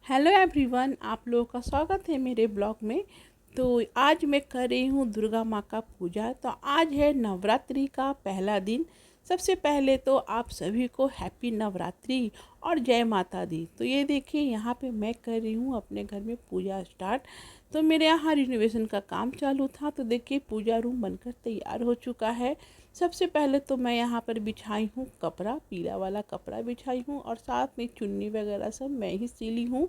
Hello everyone, आप लोगों का स्वागत है मेरे ब्लॉग में। तो आज मैं कर रही हूँ दुर्गा माँ का पूजा। तो आज है नवरात्रि का पहला दिन। सबसे पहले तो आप सभी को हैप्पी नवरात्रि और जय माता दी। तो ये देखिए, यहाँ पे मैं कर रही हूँ अपने घर में पूजा स्टार्ट। तो मेरे यहाँ रिनोवेशन का काम चालू था, तो देखिए पूजा रूम बनकर तैयार हो चुका है। सबसे पहले तो मैं यहाँ पर बिछाई हूँ कपड़ा, पीला वाला कपड़ा बिछाई हूँ और साथ में चुन्नी वगैरह सब मैं ही सिली हूँ।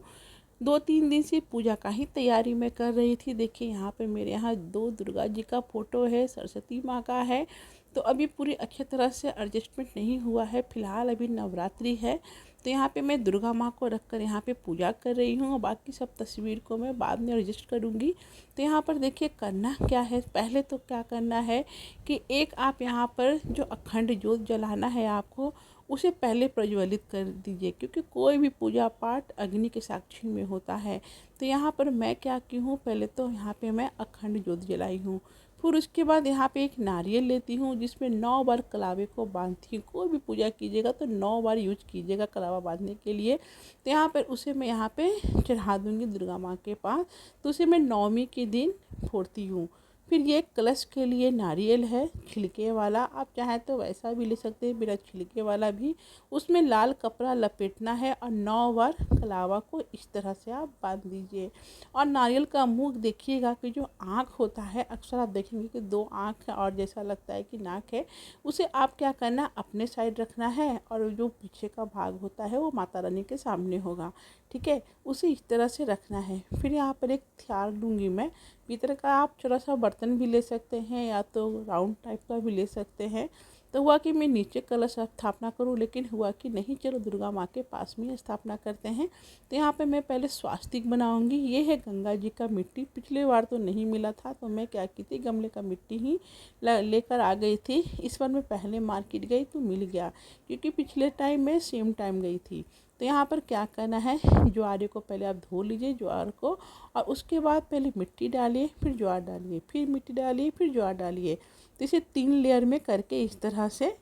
2-3 दिन से पूजा का ही तैयारी मैं कर रही थी। देखिए यहाँ पे मेरे यहाँ 2 दुर्गा जी का फ़ोटो है, सरस्वती माँ का है। तो अभी पूरी अच्छी तरह से एडजस्टमेंट नहीं हुआ है, फ़िलहाल अभी नवरात्रि है। तो यहाँ पे मैं दुर्गा माँ को रख कर यहाँ पे पूजा कर रही हूँ और बाकी सब तस्वीर को मैं बाद में एडजस्ट करूँगी। तो यहाँ पर देखिए करना क्या है, पहले तो क्या करना है कि एक आप यहाँ पर जो अखंड ज्योत जलाना है आपको, उसे पहले प्रज्वलित कर दीजिए, क्योंकि कोई भी पूजा पाठ अग्नि के साक्षी में होता है। तो यहाँ पर मैं क्या की हूँ, पहले तो यहाँ पे मैं अखंड ज्योत जलाई हूँ। फिर उसके बाद यहाँ पे एक नारियल लेती हूँ जिसमें 9 बार कलावे को बांधती हूँ। कोई भी पूजा कीजिएगा तो 9 बार यूज कीजिएगा कलावा बांधने के लिए। तो यहाँ पर उसे मैं यहाँ पे चढ़ा दूँगी दुर्गा माँ के पास। तो उसे मैं नवमी के दिन फोड़ती हूँ। फिर ये कलश के लिए नारियल है छिलके वाला, आप चाहें तो वैसा भी ले सकते हैं, बिना छिलके वाला भी। उसमें लाल कपड़ा लपेटना है और 9 बार कलावा को इस तरह से आप बांध दीजिए। और नारियल का मुख देखिएगा कि जो आँख होता है, अक्सर आप देखेंगे कि 2 आँख है और जैसा लगता है कि नाक है, उसे आप क्या करना, अपने साइड रखना है और जो पीछे का भाग होता है वो माता रानी के सामने होगा। ठीक है, उसे इस तरह से रखना है। फिर यहाँ पर एक थ्यार लूँगी मैं, पीतल का आप छोटा सा बर्तन भी ले सकते हैं या तो राउंड टाइप का भी ले सकते हैं। तो हुआ कि मैं नीचे कलश स्थापना करूं, लेकिन हुआ कि नहीं, चलो दुर्गा माँ के पास में ही स्थापना करते हैं। तो यहाँ पे मैं पहले स्वास्तिक बनाऊंगी। ये है गंगा जी का मिट्टी, पिछले बार तो नहीं मिला था तो मैं क्या की थी, गमले का मिट्टी ही लेकर आ गई थी। इस बार मैं पहले मार्केट गई तो मिल गया, क्योंकि पिछले टाइम मैं सेम टाइम गई थी। तो यहाँ पर क्या करना है, ज्वारे को पहले आप धो लीजिए ज्वार को, और उसके बाद पहले मिट्टी डालिए, फिर ज्वार डालिए, फिर मिट्टी डालिए, फिर ज्वार डालिए। तो इसे 3 लेयर में करके इस तरह से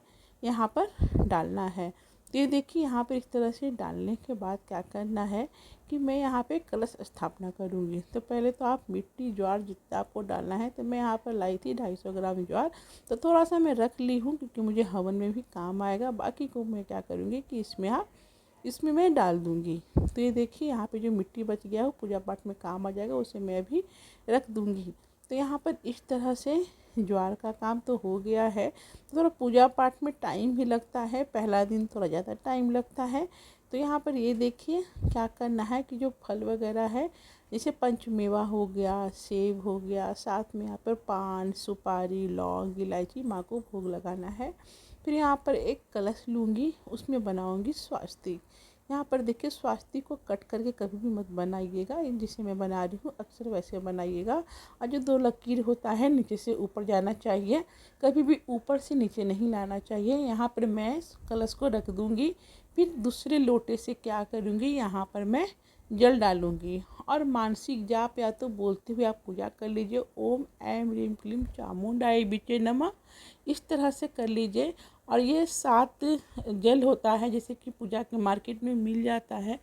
यहाँ पर डालना है। तो ये देखिए यहाँ पर इस तरह से डालने के बाद क्या करना है कि मैं यहाँ पे कलश स्थापना करूँगी। तो पहले तो आप मिट्टी ज्वार जितना आपको डालना है, तो मैं यहाँ पर लाई थी 250 ग्राम ज्वार। तो थोड़ा सा मैं रख ली हूँ क्योंकि मुझे हवन में भी काम आएगा। बाकी को मैं क्या करूँगी कि इसमें मैं डाल दूँगी। तो ये देखिए यहाँ पे जो मिट्टी बच गया वो पूजा पाठ में काम आ जाएगा, उसे मैं भी रख दूँगी। तो यहाँ पर इस तरह से ज्वार का काम तो हो गया है। तो थोड़ा पूजा पाठ में टाइम भी लगता है, पहला दिन थोड़ा ज़्यादा टाइम लगता है। तो यहाँ पर ये देखिए क्या करना है कि जो फल वगैरह है, जैसे पंचमेवा हो गया, सेब हो गया, साथ में यहाँ पर पान, सुपारी, लौंग, इलायची, माँ को भोग लगाना है। फिर यहाँ पर एक कलश लूँगी, उसमें बनाऊँगी स्वास्तिक। यहाँ पर देखिए स्वास्तिक को कट करके कभी भी मत बनाइएगा, जिसे मैं बना रही हूँ अक्सर वैसे बनाइएगा। और जो 2 लकीर होता है नीचे से ऊपर जाना चाहिए, कभी भी ऊपर से नीचे नहीं लाना चाहिए। यहाँ पर मैं कलश को रख दूँगी। फिर दूसरे लोटे से क्या करूँगी, यहाँ पर मैं जल डालूँगी और मानसिक जाप या तो बोलते हुए आप पूजा कर लीजिए, ओम ऐं ह्रीं क्लीं चामुंडाय विचे नमः। इस तरह से कर लीजिए। और ये 7 जल होता है, जैसे कि पूजा के मार्केट में मिल जाता है,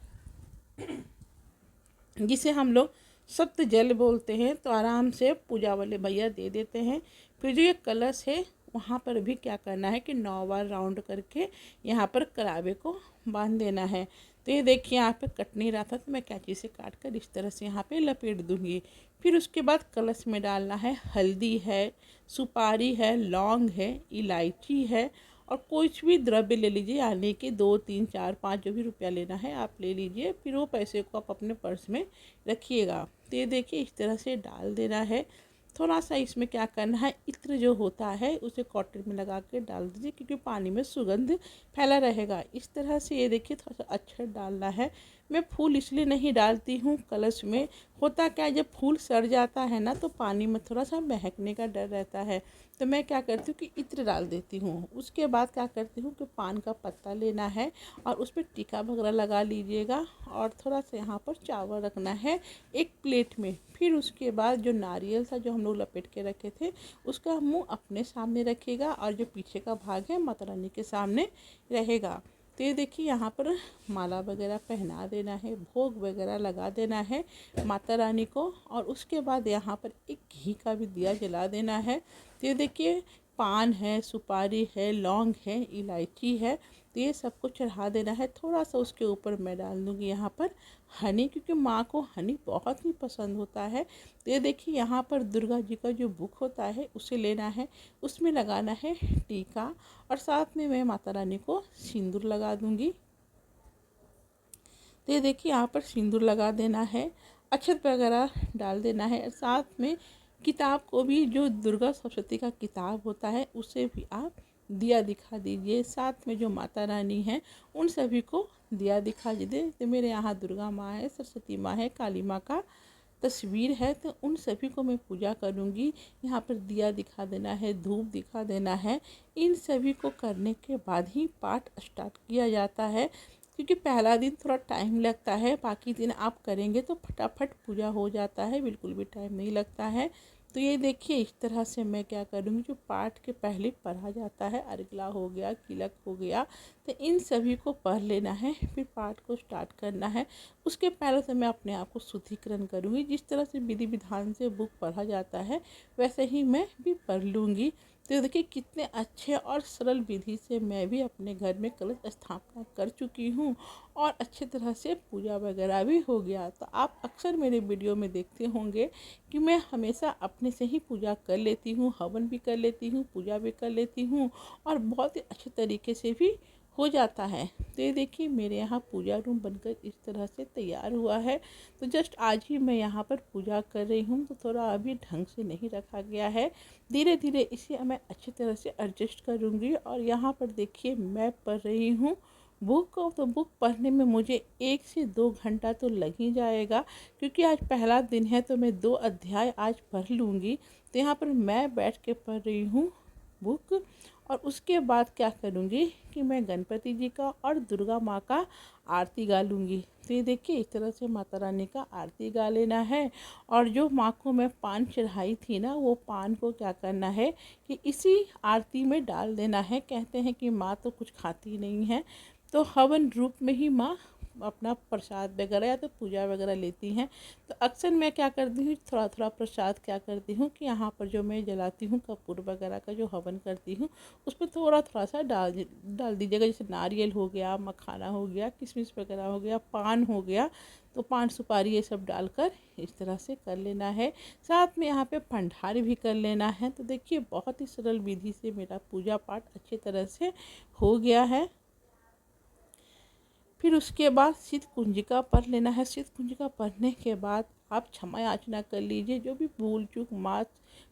जिसे हम लोग सप्त जल बोलते हैं। तो आराम से पूजा वाले भैया दे देते हैं। फिर जो ये कलश है वहाँ पर भी क्या करना है कि 9 बार राउंड करके यहाँ पर कलावे को बांध देना है। तो ये देखिए यहाँ पे कट नहीं रहा था, तो मैं कैंची से काट कर इस तरह से यहाँ पे लपेट दूँगी। फिर उसके बाद कलश में डालना है हल्दी है, सुपारी है, लौंग है, इलायची है और कुछ भी द्रव्य ले लीजिए, यानी कि 2, 3, 4, 5 जो भी रुपया लेना है आप ले लीजिए। फिर वो पैसे को आप अपने पर्स में रखिएगा। तो ये देखिए इस तरह से डाल देना है। थोड़ा सा इसमें क्या करना है, इत्र जो होता है उसे कॉटन में लगा के डाल दीजिए, क्योंकि पानी में सुगंध फैला रहेगा। इस तरह से ये देखिए थोड़ा सा अच्छा डालना है। मैं फूल इसलिए नहीं डालती हूँ कलश में, होता क्या है जब फूल सड़ जाता है ना, तो पानी में थोड़ा सा महकने का डर रहता है। तो मैं क्या करती हूँ कि इत्र डाल देती हूँ। उसके बाद क्या करती हूँ कि पान का पत्ता लेना है और उस पर टीका वगैरह लगा लीजिएगा और थोड़ा सा यहाँ पर चावल रखना है एक प्लेट में। फिर उसके बाद जो नारियल था जो हम लोग लपेट के रखे थे, उसका मुंह अपने सामने रखिएगा और जो पीछे का भाग है माता रानी के सामने रहेगा। तो ये देखिए यहाँ पर माला वगैरह पहना देना है, भोग वगैरह लगा देना है माता रानी को। और उसके बाद यहाँ पर एक घी का भी दिया जला देना है। तो ये देखिए पान है, सुपारी है, लौंग है, इलायची है, तो ये सबको चढ़ा देना है। थोड़ा सा उसके ऊपर मैं डाल दूँगी यहाँ पर हनी, क्योंकि माँ को हनी बहुत ही पसंद होता है। तो ये देखिए यहाँ पर दुर्गा जी का जो बुक होता है उसे लेना है, उसमें लगाना है टीका, और साथ में मैं माता रानी को सिंदूर लगा दूँगी। तो ये देखिए यहाँ पर सिंदूर लगा देना है, अक्षत वगैरह डाल देना है। साथ में किताब को भी, जो दुर्गा सप्तशती का किताब होता है उसे भी आप दिया दिखा दीजिए। साथ में जो माता रानी हैं उन सभी को दिया दिखा दीजिए। तो मेरे यहाँ दुर्गा माँ है, सरस्वती माँ है, काली माँ का तस्वीर है, तो उन सभी को मैं पूजा करूँगी। यहाँ पर दिया दिखा देना है, धूप दिखा देना है। इन सभी को करने के बाद ही पाठ स्टार्ट किया जाता है, क्योंकि पहला दिन थोड़ा टाइम लगता है, बाकी दिन आप करेंगे तो फटाफट पूजा हो जाता है, बिल्कुल भी टाइम नहीं लगता है। तो ये देखिए इस तरह से मैं क्या करूँगी, जो पाठ के पहले पढ़ा जाता है, अर्गला हो गया, किलक हो गया, तो इन सभी को पढ़ लेना है, फिर पाठ को स्टार्ट करना है। उसके पहले तो मैं अपने आप को शुद्धिकरण करूँगी। जिस तरह से विधि विधान से बुक पढ़ा जाता है वैसे ही मैं भी पढ़ लूँगी। तो देखिए कितने अच्छे और सरल विधि से मैं भी अपने घर में कलश स्थापना कर चुकी हूँ, और अच्छे तरह से पूजा वगैरह भी हो गया। तो आप अक्सर मेरे वीडियो में देखते होंगे कि मैं हमेशा अपने से ही पूजा कर लेती हूँ, हवन भी कर लेती हूँ, पूजा भी कर लेती हूँ, और बहुत ही अच्छे तरीके से भी हो जाता है। तो ये देखिए मेरे यहाँ पूजा रूम बनकर इस तरह से तैयार हुआ है। तो जस्ट आज ही मैं यहाँ पर पूजा कर रही हूँ, तो थोड़ा अभी ढंग से नहीं रखा गया है, धीरे धीरे इसे मैं अच्छी तरह से एडजस्ट करूँगी। और यहाँ पर देखिए मैं पढ़ रही हूँ बुक को। तो बुक पढ़ने में मुझे 1 से 2 घंटा तो लग ही जाएगा, क्योंकि आज पहला दिन है, तो मैं 2 अध्याय आज पढ़ लूँगी। तो यहाँ पर मैं बैठ के पढ़ रही हूँ बुक। और उसके बाद क्या करूँगी कि मैं गणपति जी का और दुर्गा माँ का आरती गा लूँगी। तो ये देखिए इस तरह से माता रानी का आरती गा लेना है। और जो माँ को मैं पान चढ़ाई थी ना, वो पान को क्या करना है कि इसी आरती में डाल देना है। कहते हैं कि माँ तो कुछ खाती नहीं है, तो हवन रूप में ही माँ अपना प्रसाद वगैरह या तो पूजा वगैरह लेती हैं। तो अक्सर मैं क्या करती हूँ, थोड़ा थोड़ा प्रसाद क्या करती हूँ कि यहाँ पर जो मैं जलाती हूँ कपूर वगैरह का जो हवन करती हूँ, उस पर थोड़ा थोड़ा सा डाल दीजिएगा। जैसे नारियल हो गया, मखाना हो गया, किशमिश वगैरह हो गया, पान हो गया, तो पान सुपारी ये सब डालकर इस तरह से कर लेना है। साथ में यहाँ पे भंडार भी कर लेना है। तो देखिए बहुत ही सरल विधि से मेरा पूजा पाठ अच्छी तरह से हो गया है। फिर उसके बाद सिद्ध कुंजिका पढ़ लेना है। सिद्ध कुंजिका पढ़ने के बाद आप क्षमा याचना कर लीजिए। जो भी भूल चूक माँ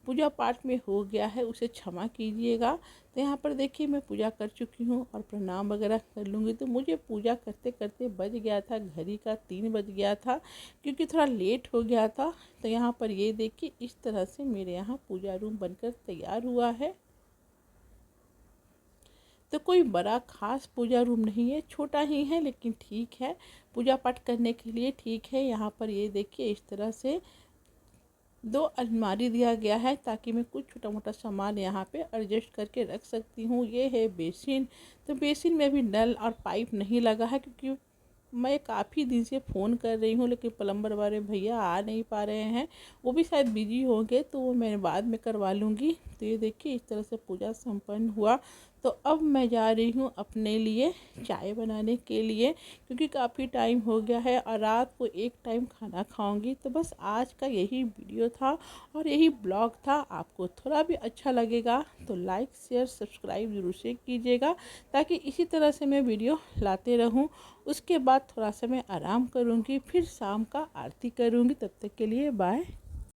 पूजा पाठ में हो गया है उसे क्षमा कीजिएगा। तो यहाँ पर देखिए मैं पूजा कर चुकी हूँ और प्रणाम वगैरह कर लूँगी। तो मुझे पूजा करते करते बज गया था, घड़ी का 3 बज गया था, क्योंकि थोड़ा लेट हो गया था। तो यहाँ पर ये देखिए इस तरह से मेरे यहाँ पूजा रूम बनकर तैयार हुआ है। तो कोई बड़ा खास पूजा रूम नहीं है, छोटा ही है, लेकिन ठीक है पूजा पाठ करने के लिए ठीक है। यहाँ पर ये देखिए इस तरह से 2 अलमारी दिया गया है, ताकि मैं कुछ छोटा मोटा सामान यहाँ पे एडजस्ट करके रख सकती हूँ। ये है बेसिन। तो बेसिन में भी नल और पाइप नहीं लगा है, क्योंकि मैं काफ़ी दिन से फ़ोन कर रही हूँ, लेकिन प्लम्बर वाले भैया आ नहीं पा रहे हैं। वो भी शायद बिजी होंगे, तो वो मैं बाद में करवा लूँगी। तो ये देखिए इस तरह से पूजा संपन्न हुआ। तो अब मैं जा रही हूँ अपने लिए चाय बनाने के लिए, क्योंकि काफ़ी टाइम हो गया है और रात को एक टाइम खाना खाऊंगी। तो बस आज का यही वीडियो था और यही ब्लॉग था। आपको थोड़ा भी अच्छा लगेगा तो लाइक शेयर सब्सक्राइब ज़रूर से कीजिएगा, ताकि इसी तरह से मैं वीडियो लाते रहूँ। उसके बाद थोड़ा सा मैं आराम करूँगी, फिर शाम का आरती करूँगी। तब तक के लिए बाय।